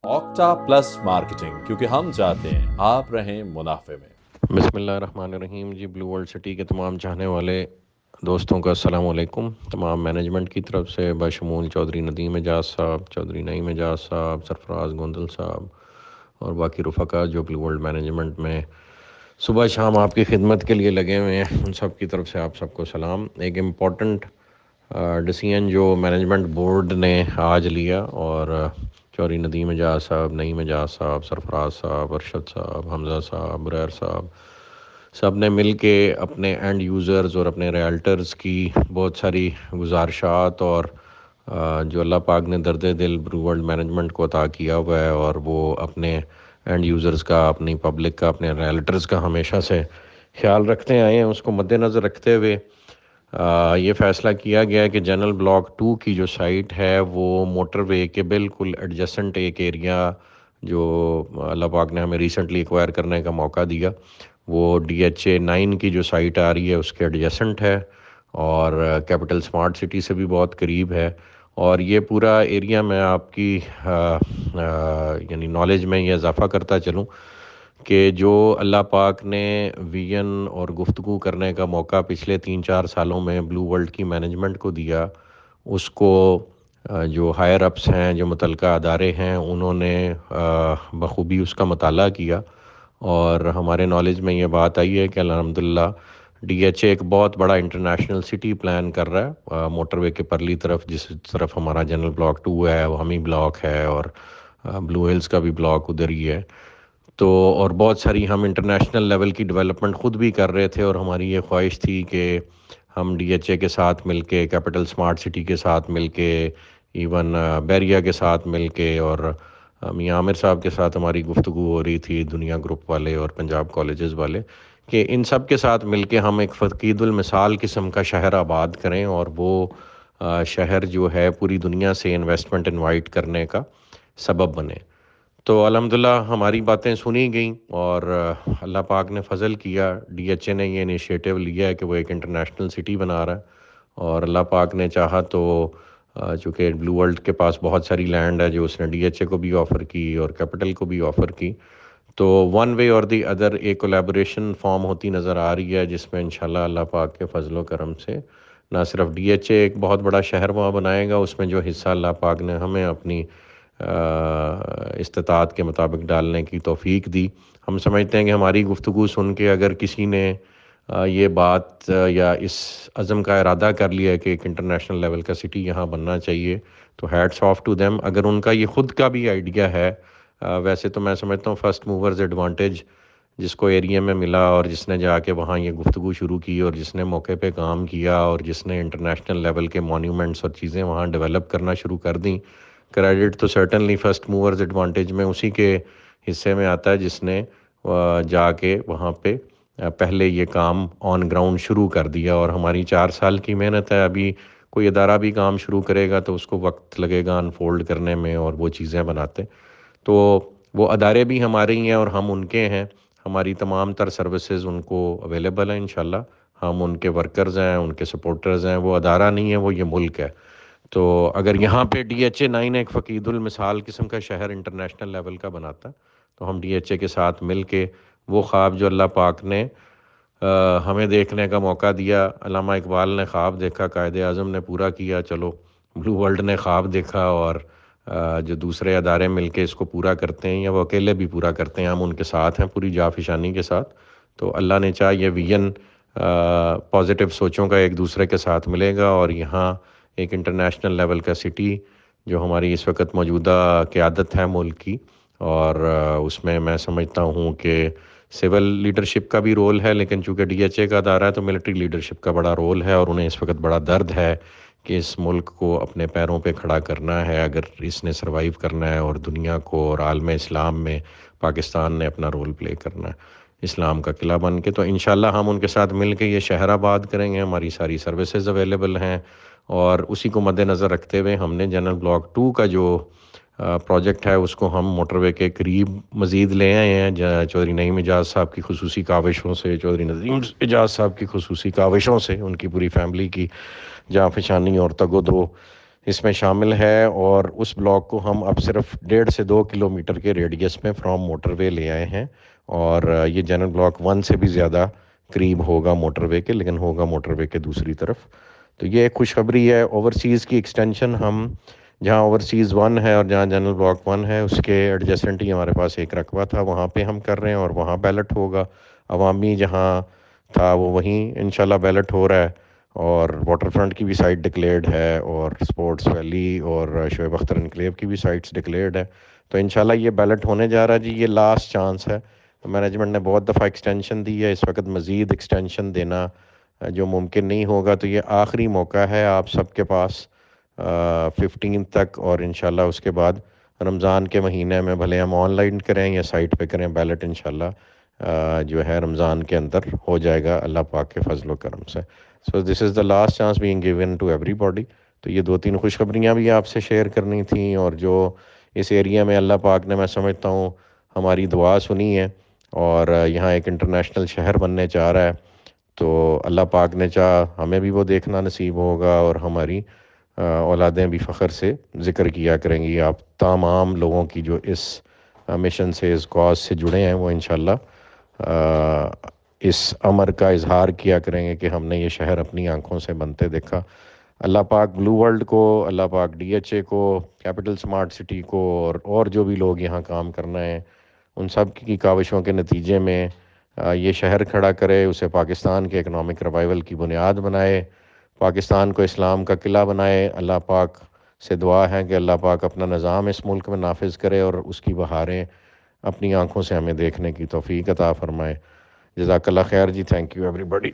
Octa plus marketing, क्योंकि हम चाहते हैं आप रहें मुनाफे में। बिस्मिल्लाहिर्रहमानिर्रहीम जी। ब्लू वर्ल्ड सिटी के तमाम चाहने वाले दोस्तों का अस्सलाम वालेकुम। तमाम मैनेजमेंट की तरफ से बशमूल चौधरी नदीम एजाज साहब, चौधरी नईम एजाज साहब, सरफराज गोंदल साहब और बाकी रफ़ाका जो ब्लू वर्ल्ड मैनेजमेंट में सुबह शाम आपकी खिदमत के लिए लगे हुए हैं, उन सब की तरफ से आप सबको सलाम। एक इम्पॉर्टेंट डिसीजन जो मैनेजमेंट बोर्ड ने आज लिया और चौधरी नदीम एजाज साहब, नईम एजाज साहब, सरफराज साहब, अरशद साहब, हमज़ा साहब, बुरैर साहब, सब ने मिल के अपने एंड यूज़र्स और अपने रियल्टर्स की बहुत सारी गुजारिशात और जो अल्लाह पाक ने दर्द दिल ब्लू वर्ल्ड मैनेजमेंट को अता किया हुआ है और वो अपने एंड यूज़र्स का, अपनी पब्लिक का, अपने रियल्टर्स का हमेशा से ख्याल रखते आए हैं, उसको मद्देनज़र रखते हुए ये फ़ैसला किया गया है कि जनरल ब्लॉक 2 की जो साइट है वो मोटरवे के बिल्कुल एडजेसेंट एक एरिया जो अल्लाह पाक ने हमें रिसेंटली एक्वायर करने का मौका दिया, वो DHA 9 की जो साइट आ रही है उसके एडजेसेंट है और कैपिटल स्मार्ट सिटी से भी बहुत करीब है। और ये पूरा एरिया मैं आपकी यानी नॉलेज में ये इजाफ़ा करता चलूँ कि जो अल्लाह पाक ने विजन और गुफ्तगू करने का मौका पिछले 3-4 सालों में ब्लू वर्ल्ड की मैनेजमेंट को दिया, उसको जो हायर अप्स हैं, जो मुतलका अदारे हैं, उन्होंने बखूबी उसका मताला किया और हमारे नॉलेज में ये बात आई है कि अल्हम्दुलिल्लाह DHA एक बहुत बड़ा इंटरनेशनल सिटी प्लान कर रहा है मोटरवे के परली तरफ, जिस तरफ हमारा जनरल ब्लॉक 2 है, वो हमी ब्लॉक है और ब्लू हिल्स का भी ब्लॉक उधर ही है। तो और बहुत सारी हम इंटरनेशनल लेवल की डेवलपमेंट ख़ुद भी कर रहे थे और हमारी ये ख्वाहिश थी कि हम DHA के साथ मिलके, कैपिटल स्मार्ट सिटी के साथ मिलके, इवन बैरिया के साथ मिलके और मियां आमिर साहब के साथ हमारी गुफ्तगू हो रही थी, दुनिया ग्रुप वाले और पंजाब कॉलेजेस वाले, कि इन सब के साथ मिलके हम एक फ़कीदुल मिसाल किस्म का शहर आबाद करें और वो शहर जो है पूरी दुनिया से इन्वेस्टमेंट इनवाइट करने का सबब बने। तो अल्हम्दुलिल्लाह हमारी बातें सुनी गई और अल्लाह पाक ने फ़ज़ल किया, DHA ने ये इनिशिएटिव लिया है कि वो एक इंटरनेशनल सिटी बना रहा है और अल्लाह पाक ने चाहा तो चूँकि ब्लू वर्ल्ड के पास बहुत सारी लैंड है जो उसने DHA को भी ऑफ़र की और कैपिटल को भी ऑफ़र की, तो वन वे और दी अदर एक कोलैबोरेशन फॉर्म होती नज़र आ रही है जिसमें इंशाल्लाह अल्लाह पाक के फजल व करम से ना सिर्फ DHA एक बहुत बड़ा शहर वहाँ बनाएगा, उसमें जो हिस्सा अल्लाह पाक ने हमें अपनी इस्तिताअत के मुताबिक डालने की तौफीक दी। हम समझते हैं कि हमारी गुफ्तगू सुन के अगर किसी ने ये बात या इस अज़म का इरादा कर लिया है कि एक इंटरनेशनल लेवल का सिटी यहाँ बनना चाहिए, तो हैट्स ऑफ टू देम। अगर उनका ये ख़ुद का भी आइडिया है, वैसे तो मैं समझता हूँ फर्स्ट मूवर्स एडवांटेज जिसको एरिया में मिला और जिसने जाके वहाँ ये गुफ्तगू शुरू की और जिसने मौके पे काम किया और जिसने इंटरनेशनल लेवल के मॉन्यूमेंट्स और चीज़ें वहाँ डेवलप करना शुरू कर दी, क्रेडिट तो सर्टनली फर्स्ट मूवर्स एडवांटेज में उसी के हिस्से में आता है जिसने जाके वहाँ पे पहले ये काम ऑन ग्राउंड शुरू कर दिया। और हमारी 4 साल की मेहनत है, अभी कोई इदारा भी काम शुरू करेगा तो उसको वक्त लगेगा अनफोल्ड करने में और वो चीज़ें बनाते, तो वो अदारे भी हमारे ही हैं और हम उनके हैं, हमारी तमाम तर सर्विसेज उनको अवेलेबल हैं इंशाल्लाह, हम उनके वर्कर्स हैं, उनके सपोर्टर्स हैं, वो अदारा नहीं है, वो ये मुल्क है। तो अगर यहाँ पे DHA 9 एक फ़कीदुल मिसाल किस्म का शहर इंटरनेशनल लेवल का बनाता, तो हम DHA के साथ मिल के वो ख्वाब जो अल्लाह पाक ने हमें देखने का मौका दिया, अल्लामा इकबाल ने ख्वाब देखा, कायदे आज़म ने पूरा किया, चलो ब्लू वर्ल्ड ने ख्वाब देखा और जो दूसरे अदारे मिलके इसको पूरा करते हैं या वो अकेले भी पूरा करते हैं, हम उनके साथ हैं पूरी जाफिशानी के साथ। तो अल्लाह ने चाहा ये विजन पॉजिटिव सोचों का एक दूसरे के साथ मिलेगा और यहाँ एक इंटरनेशनल लेवल का सिटी जो हमारी इस वक्त मौजूदा क़यादत है मुल्क की, और उसमें मैं समझता हूँ कि सिविल लीडरशिप का भी रोल है, लेकिन चूँकि DHA का अदारा है तो मिलिट्री लीडरशिप का बड़ा रोल है और उन्हें इस वक्त बड़ा दर्द है कि इस मुल्क को अपने पैरों पे खड़ा करना है अगर इसने सरवाइव करना है और दुनिया को और आलम इस्लाम में पाकिस्तान ने अपना रोल प्ले करना है इस्लाम का किला बन के। तो इंशाल्लाह हम उनके साथ मिल के ये शहर आबाद करेंगे, हमारी सारी सर्विसेज अवेलेबल हैं और उसी को मद्देनज़र रखते हुए हमने जनरल ब्लॉक 2 का जो प्रोजेक्ट है उसको हम मोटरवे के करीब मज़ीद ले आए हैं। चौधरी नईम एजाज साहब की खुसूसी काविशों से, चौधरी नदीम एजाज साहब की खुसूसी काविशों से, उनकी पूरी फैमिली की जाफिशानी और तगोदो اس میں شامل ہے، اور اس بلاک کو ہم اب صرف 1.5 سے 2 کلومیٹر کے ریڈیس میں فرام موٹر وے لے آئے ہیں، اور یہ جنرل بلاک 1 سے بھی زیادہ قریب ہوگا موٹر وے کے، لیکن ہوگا موٹر وے کے دوسری طرف۔ تو یہ ایک خوشخبری ہے۔ اوورسیز کی ایکسٹینشن ہم جہاں اوورسیز 1 ہے اور جہاں جنرل بلاک 1 ہے اس کے ایڈجسنٹ ہی ہمارے پاس ایک رقبہ تھا، وہاں پہ ہم کر رہے ہیں اور وہاں بیلٹ ہوگا۔ عوامی جہاں تھا وہ وہیں انشاءاللہ بیلٹ ہو رہا ہے، اور واٹر فرنٹ کی بھی سائٹ ڈکلیئرڈ ہے، اور سپورٹس ویلی اور شعیب اختر انکلیو کی بھی سائٹس ڈکلیئرڈ ہے۔ تو انشاءاللہ یہ بیلٹ ہونے جا رہا ہے جی، یہ لاسٹ چانس ہے۔ مینجمنٹ نے بہت دفعہ ایکسٹینشن دی ہے، اس وقت مزید ایکسٹینشن دینا جو ممکن نہیں ہوگا، تو یہ آخری موقع ہے آپ سب کے پاس 15 تک، اور انشاءاللہ اس کے بعد رمضان کے مہینے میں بھلے ہم آن لائن کریں یا سائٹ پہ کریں، بیلٹ انشاءاللہ جو ہے رمضان کے اندر ہو جائے گا اللہ پاک کے فضل و کرم سے۔ So this is the last chance being given to ایوری باڈی۔ تو یہ 2-3 خوشخبریاں بھی آپ سے شیئر کرنی تھیں، اور جو اس ایریا میں اللہ پاک نے، میں سمجھتا ہوں، ہماری دعا سنی ہے، اور یہاں ایک انٹرنیشنل شہر بننے جا رہا ہے، تو اللہ پاک نے چاہا ہمیں بھی وہ دیکھنا نصیب ہوگا، اور ہماری اولادیں بھی فخر سے ذکر کیا کریں گی۔ آپ تمام لوگوں کی جو اس مشن سے، اس کاز سے جڑے ہیں، وہ انشاءاللہ اس امر کا اظہار کیا کریں گے کہ ہم نے یہ شہر اپنی آنکھوں سے بنتے دیکھا۔ اللہ پاک بلو ورلڈ کو، اللہ پاک ڈی ایچ اے کو، کیپٹل سمارٹ سٹی کو، اور جو بھی لوگ یہاں کام کرنا ہے، ان سب کی کاوشوں کے نتیجے میں یہ شہر کھڑا کرے، اسے پاکستان کے اکنامک ریوائول کی بنیاد بنائے، پاکستان کو اسلام کا قلعہ بنائے۔ اللہ پاک سے دعا ہے کہ اللہ پاک اپنا نظام اس ملک میں نافذ کرے، اور اس کی بہاریں اپنی آنکھوں سے ہمیں دیکھنے کی توفیق عطا فرمائے۔ جزاک اللہ خیر جی، تھینک یو ایوری بڈی۔